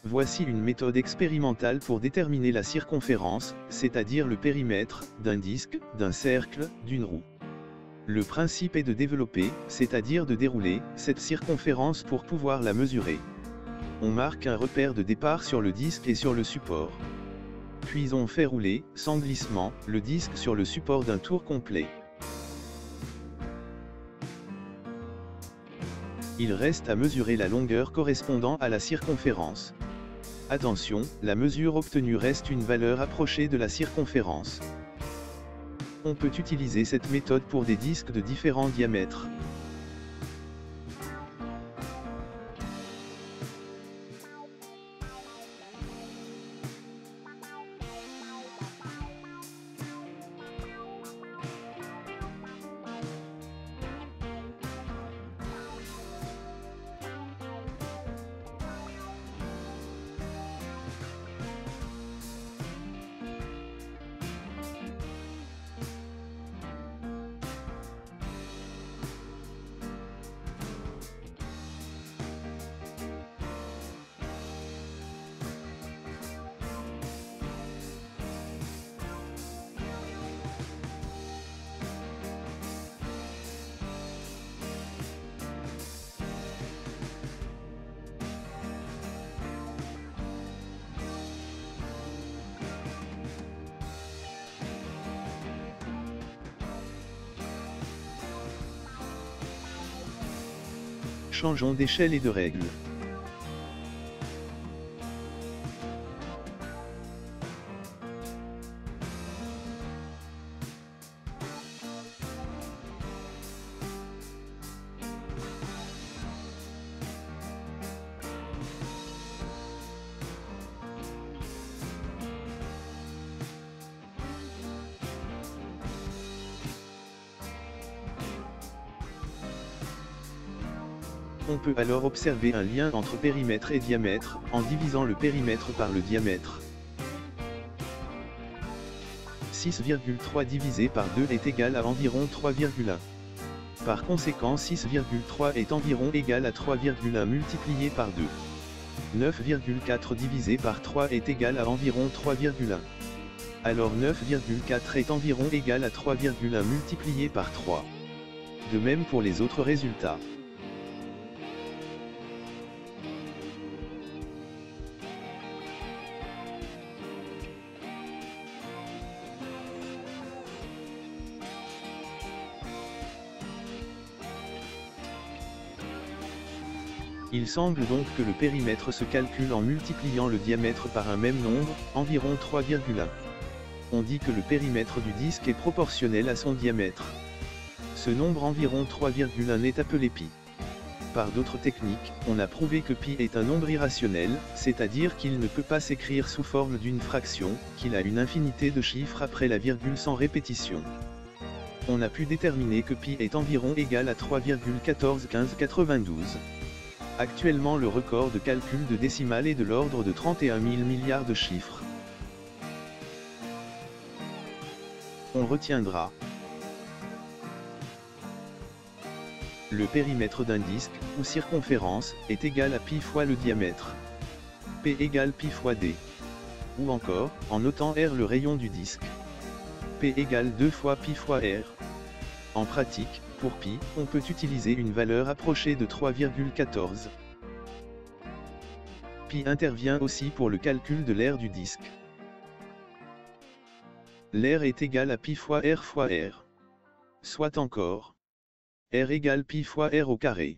Voici une méthode expérimentale pour déterminer la circonférence, c'est-à-dire le périmètre, d'un disque, d'un cercle, d'une roue. Le principe est de développer, c'est-à-dire de dérouler, cette circonférence pour pouvoir la mesurer. On marque un repère de départ sur le disque et sur le support. Puis on fait rouler, sans glissement, le disque sur le support d'un tour complet. Il reste à mesurer la longueur correspondant à la circonférence. Attention, la mesure obtenue reste une valeur approchée de la circonférence. On peut utiliser cette méthode pour des disques de différents diamètres. Changeons d'échelle et de règle. On peut alors observer un lien entre périmètre et diamètre, en divisant le périmètre par le diamètre. 6,3 divisé par 2 est égal à environ 3,1. Par conséquent 6,3 est environ égal à 3,1 multiplié par 2. 9,4 divisé par 3 est égal à environ 3,1. Alors 9,4 est environ égal à 3,1 multiplié par 3. De même pour les autres résultats. Il semble donc que le périmètre se calcule en multipliant le diamètre par un même nombre, environ 3,1. On dit que le périmètre du disque est proportionnel à son diamètre. Ce nombre environ 3,1 est appelé pi. Par d'autres techniques, on a prouvé que pi est un nombre irrationnel, c'est-à-dire qu'il ne peut pas s'écrire sous forme d'une fraction, qu'il a une infinité de chiffres après la virgule sans répétition. On a pu déterminer que pi est environ égal à 3,141592. Actuellement le record de calcul de décimales est de l'ordre de 31 000 milliards de chiffres. On retiendra. Le périmètre d'un disque, ou circonférence, est égal à pi fois le diamètre. P égale pi fois d. Ou encore, en notant r le rayon du disque. P égale 2 fois pi fois r. En pratique, pour pi, on peut utiliser une valeur approchée de 3,14. Pi intervient aussi pour le calcul de l'aire du disque. L'aire est égal à pi fois r. Soit encore r égale pi fois r au carré.